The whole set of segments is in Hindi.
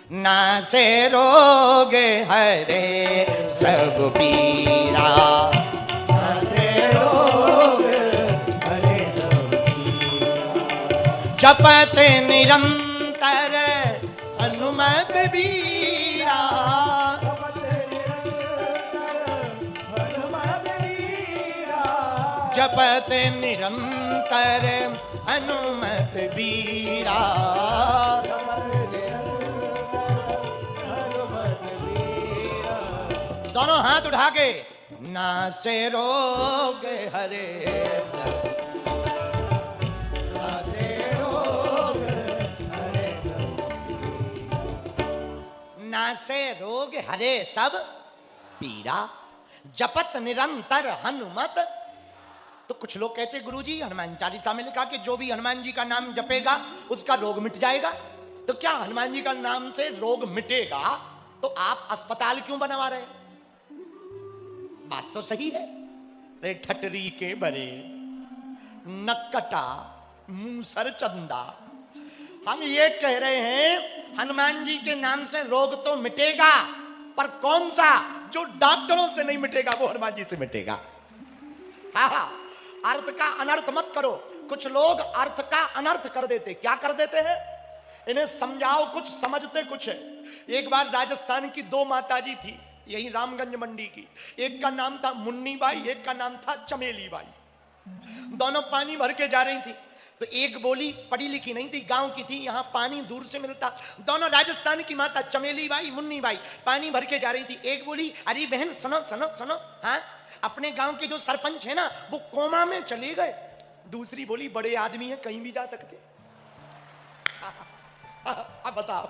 नासे रोग हरे सब पीरा, नासे रोग हरे सब पीरा, जपत निरंतर हनुमत बीरा, जपत निरंतर हनुमत बीरा। दोनों हाथ उठा के नासे रोग हरे सब, नासे रोग हरे सब, नासे रोग हरे सब पीरा, जपत निरंतर हनुमत। तो कुछ लोग कहते गुरुजी हनुमान चालीसा में लिखा कि जो भी हनुमान जी का नाम जपेगा उसका रोग मिट जाएगा। तो क्या हनुमान जी का नाम से रोग मिटेगा तो आप अस्पताल क्यों बनवा रहे? बात तो सही है। रे ठटरी के बरे नक्कटा मूसर चंदा, हम ये कह रहे हैं हनुमान जी के नाम से रोग तो मिटेगा, पर कौन सा? जो डॉक्टरों से नहीं मिटेगा वो हनुमान जी से मिटेगा। हाँ, अर्थ का अनर्थ मत करो। कुछ लोग अर्थ का अनर्थ कर देते। क्या कर देते हैं? इन्हें समझाओ कुछ, समझते कुछ है। एक बार राजस्थान की दो माताजी थी, यही रामगंज मंडी की। एक का नाम था मुन्नी बाई, एक का नाम था चमेली बाई। दोनों पानी भर के जा रही थी। तो एक बोली, पढ़ी लिखी नहीं थी, गांव की थी, यहां पानी दूर से मिलता। दोनों राजस्थान की माता चमेली बाई मुन्नी बाई पानी भर के जा रही थी। एक बोली, अरे बहन सुनो सुनो सुनो, हाँ अपने गांव के जो सरपंच है ना वो कोमा में चले गए। दूसरी बोली, बड़े आदमी है कहीं भी जा सकते। अब बताओ,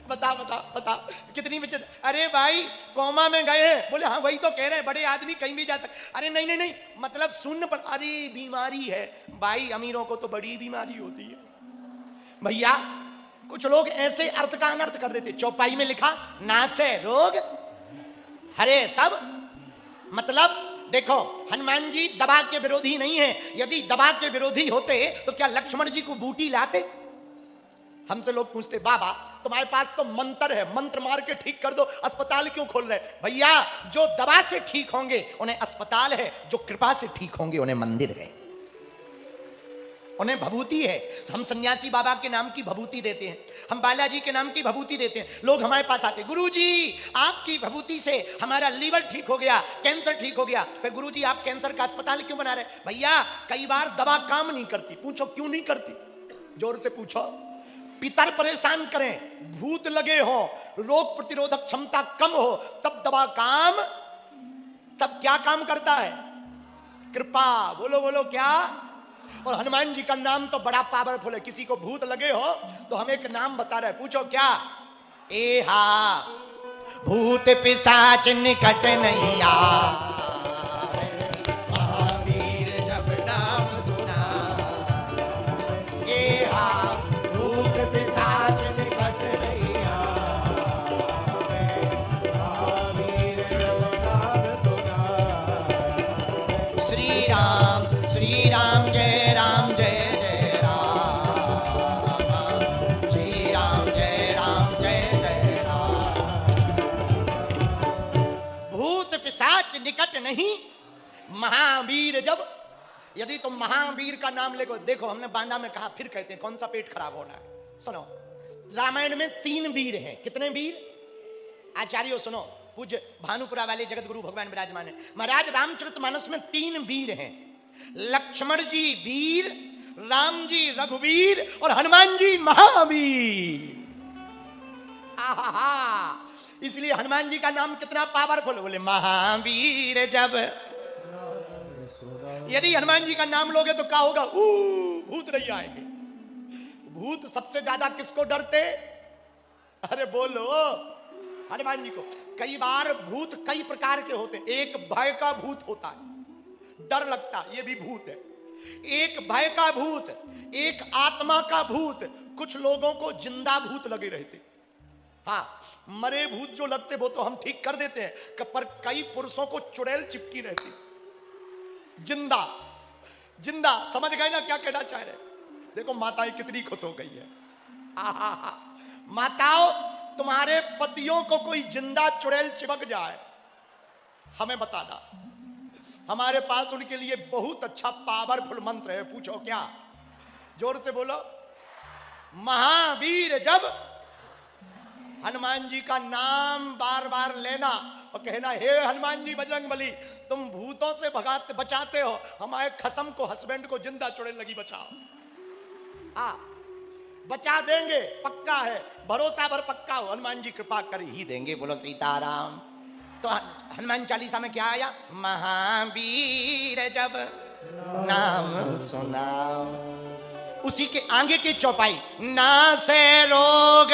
बताओ बताओ बताओ कितनी विचित्र। अरे भाई कोमा में गए हैं, बोले हाँ वही तो कह रहे हैं, बड़े आदमी कहीं भी जा सकते। अरे नहीं नहीं नहीं, मतलब सुन पर, अरे बीमारी है भाई, अमीरों को तो बड़ी बीमारी होती है भैया। कुछ लोग ऐसे अर्थ का अनर्थ कर देते। चौपाई में लिखा नासे रोग हरे सब, मतलब देखो हनुमान जी दवा के विरोधी नहीं है। यदि दवा के विरोधी होते तो क्या लक्ष्मण जी को बूटी लाते? हमसे लोग पूछते बाबा तुम्हारे पास तो मंत्र है, मंत्र मार के ठीक कर दो, अस्पताल क्यों खोल रहे? भैया जो दवा से ठीक होंगे उन्हें अस्पताल है, जो कृपा से ठीक होंगे उन्हें मंदिर है, उन्हें भभूति है। हम सन्यासी बाबा के नाम की भभूति देते हैं, हम बालाजी के नाम की भभूति देते हैं। लोग हमारे पास आते, गुरुजी आपकी भभूति से हमारा लीवर ठीक हो गया, कैंसर ठीक हो गया। फिर गुरुजी आप कैंसर का अस्पताल क्यों बना रहे? भैया कई बार दवा काम नहीं करती। पूछो क्यों नहीं करती, जोर से पूछो। पितर परेशान करें, भूत लगे हो, रोग प्रतिरोधक क्षमता कम हो, तब दवा काम, तब क्या काम करता है? कृपा। बोलो बोलो क्या? और हनुमान जी का नाम तो बड़ा पावरफुल है। किसी को भूत लगे हो तो हम एक नाम बता रहे, पूछो क्या? एहा भूत पिशाच निकट नहीं आ, महावीर जब नाम सुना। एहा भूत पिशाच निकट नहीं आ, महावीर जब नाम सुना। श्री राम जय राम जय जय राम, श्री राम जय जय राम। भूत पिशाच निकट नहीं, महावीर जब। यदि तुम महावीर का नाम लेको, देखो हमने बांदा में कहा, फिर कहते हैं कौन सा पेट खराब होना है। सुनो, रामायण में 3 वीर हैं। कितने वीर? आचार्यों सुनो, पूज्य भानुपुरा वाले जगत गुरु भगवान विराजमान है। महाराज रामचरितमानस में 3 वीर हैं। लक्ष्मण जी वीर, राम जी रघुवीर और हनुमान जी महावीर। आहा, इसलिए हनुमान जी का नाम कितना पावरफुल। बोले महावीर जब। यदि हनुमान जी का नाम लोगे तो क्या होगा? भूत नहीं आएंगे। भूत सबसे ज्यादा किसको डरते? अरे बोलो, हनुमान जी को। कई बार भूत कई प्रकार के होते हैं। एक भय का भूत होता है, डर लगता, ये भी भूत है। एक भय का भूत, एक आत्मा का भूत। कुछ लोगों को जिंदा भूत लगे रहते। हाँ, मरे भूत जो लगते वो तो हम ठीक कर देते हैं, पर कई पुरुषों को चुड़ैल चिपकी रहती। जिंदा जिंदा, समझ गए ना क्या कहना चाह रहे? देखो माताएं कितनी खुश हो गई है। माताओं, तुम्हारे पतियों को कोई जिंदा चुड़ैल चिपक जाए, हमें बताना। हमारे पास उनके लिए बहुत अच्छा पावरफुल मंत्र है। पूछो क्या? जोर से बोलो। महावीर जब हनुमान जी का नाम बार बार लेना और कहना, हे हनुमान जी बजरंगबली, तुम भूतों से भगाते बचाते हो, हमारे खसम को, हस्बैंड को जिंदा चुड़ैल लगी बचाओ। हाँ, बचा देंगे, पक्का है, भरोसा भर पक्का हो, हनुमान जी कृपा कर ही देंगे। बोलो सीताराम। तो हनुमान चालीसा में क्या आया? महावीर जब नाम सुना, उसी के आगे की चौपाई, ना से रोग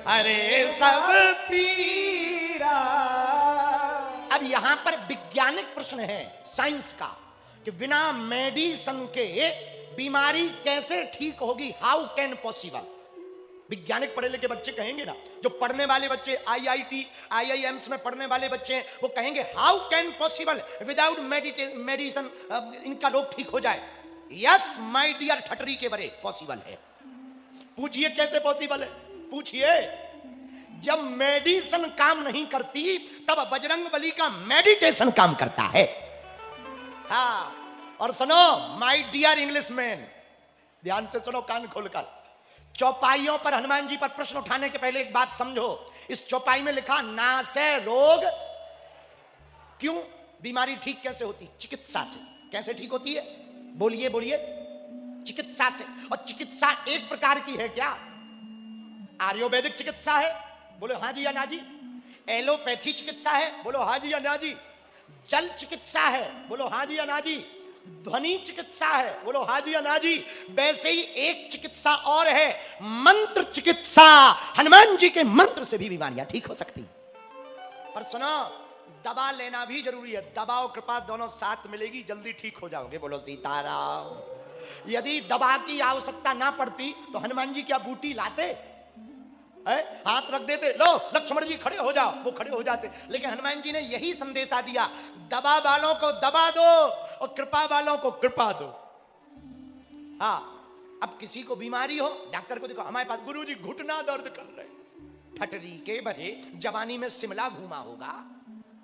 अरे सब पीरा। अब यहां पर वैज्ञानिक प्रश्न है साइंस का कि बिना मेडिसिन के बीमारी कैसे ठीक होगी? How can possible? वैज्ञानिक पढ़े लिखे बच्चे कहेंगे ना, जो पढ़ने वाले बच्चे आईआईटी आईआईएम्स में पढ़ने वाले बच्चे हैं, वो कहेंगे how can possible without medicine इनका रोग ठीक हो जाए। यस माय डियर ठटरी के बरे, पॉसिबल है। पूछिए कैसे पॉसिबल है? पूछिए। जब मेडिसिन काम नहीं करती तब बजरंगबली का मेडिटेशन काम करता है। हाँ, और सुनो माय डियर इंग्लिश मैन, ध्यान से सुनो कान खोलकर। चौपाइयों पर हनुमान जी पर प्रश्न उठाने के पहले एक बात समझो। इस चौपाई में लिखा नासे रोग, क्यों? बीमारी ठीक कैसे होती? चिकित्सा से। कैसे ठीक होती है? बोलिए बोलिए। चिकित्सा से। और चिकित्सा एक प्रकार की है क्या? आयुर्वेदिक चिकित्सा है? बोलो हाँ जी या ना जी। एलोपैथी चिकित्सा है? बोलो हाँ जी या ना जी। जल चिकित्सा है? बोलो हाँ जी या ना जी। ध्वनि चिकित्सा है? बोलो हाँ जी या ना जी। वैसे ही एक चिकित्सा और है, मंत्र चिकित्सा। हनुमान जी के मंत्र से भी बीमारियां ठीक हो सकती। पर सुनो, दवा लेना भी जरूरी है। दवा और कृपा दोनों साथ मिलेगी, जल्दी ठीक हो जाओगे। बोलो सीताराम। यदि दवा की आवश्यकता ना पड़ती तो हनुमान जी क्या बूटी लाते? हाथ रख देते, लो लक्ष्मण जी खड़े हो जाओ, वो खड़े हो जाते। लेकिन हनुमान जी ने यही संदेशा दिया, दबा वालों को दबा दो और कृपा वालों को कृपा दो। हाँ, अब किसी को बीमारी हो, डॉक्टर को देखो, हमारे पास गुरुजी घुटना दर्द कर रहे, ठटरी के बजे जवानी में शिमला घूमा होगा,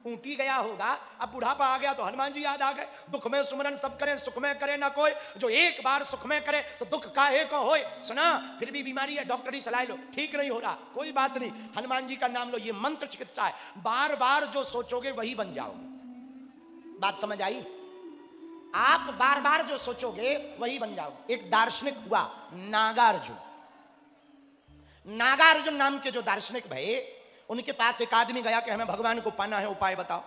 ऊंटी गया होगा, अब बुढ़ापा आ गया तो हनुमान जी याद आ गए। दुख में सुमरन सब करें, सुख में करे ना कोई, जो एक बार सुख में करे तो दुख काहे को होए। सुना, फिर भी बीमारी है, डॉक्टरी सलाह लो, ठीक नहीं हो रहा, कोई बात नहीं, हनुमान जी का नाम लो, ये मंत्र चिकित्सा है। बार बार जो सोचोगे वही बन जाओगे। बात समझ आई? आप बार बार जो सोचोगे वही बन जाओगे। एक दार्शनिक हुआ नागार्जुन। नागार्जुन नाम के जो दार्शनिक भये, उनके पास एक आदमी गया कि हमें भगवान को पाना है, उपाय बताओ।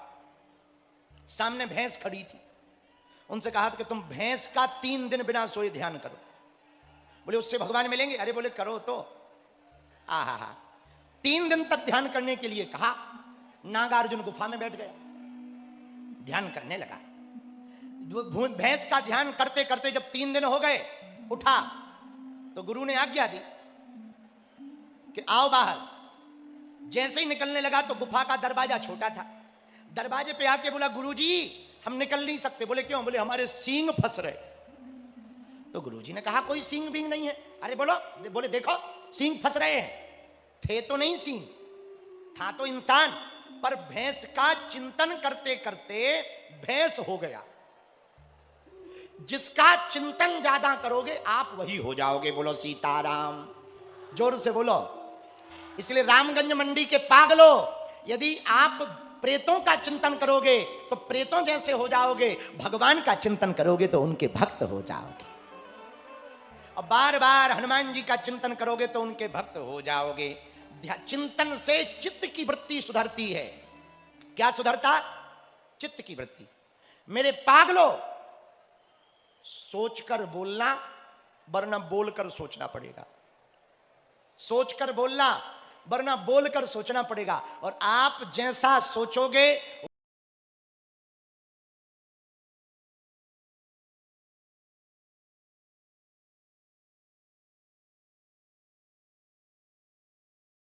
सामने भैंस खड़ी थी। उनसे कहा कि तुम भैंस का 3 दिन बिना सोए ध्यान करो। बोले उससे भगवान मिलेंगे? अरे बोले करो तो। आहा, 3 दिन तक ध्यान करने के लिए कहा। नागार्जुन गुफा में बैठ गया, ध्यान करने लगा। भैंस का ध्यान करते करते जब 3 दिन हो गए, उठा तो गुरु ने आज्ञा दी कि आओ बाहर। जैसे ही निकलने लगा तो गुफा का दरवाजा छोटा था। दरवाजे पे आके बोला, गुरुजी हम निकल नहीं सकते। बोले क्यों? बोले हमारे सींग फंस रहे। तो गुरुजी ने कहा कोई सींग बींग नहीं है। अरे बोलो, बोले देखो सींग फंस रहे हैं। थे तो नहीं सींग, था तो इंसान, पर भैंस का चिंतन करते करते भैंस हो गया। जिसका चिंतन ज्यादा करोगे आप वही हो जाओगे। बोलो सीताराम। जोर से बोलो। इसलिए रामगंज मंडी के पागलो, यदि आप प्रेतों का चिंतन करोगे तो प्रेतों जैसे हो जाओगे, भगवान का चिंतन करोगे तो उनके भक्त हो जाओगे। और बार बार हनुमान जी का चिंतन करोगे तो उनके भक्त हो जाओगे। चिंतन से चित्त की वृत्ति सुधरती है। क्या सुधरता? चित्त की वृत्ति। मेरे पागलो, सोचकर बोलना वरना बोलकर सोचना पड़ेगा। सोचकर बोलना वरना बोलकर सोचना पड़ेगा। और आप जैसा सोचोगे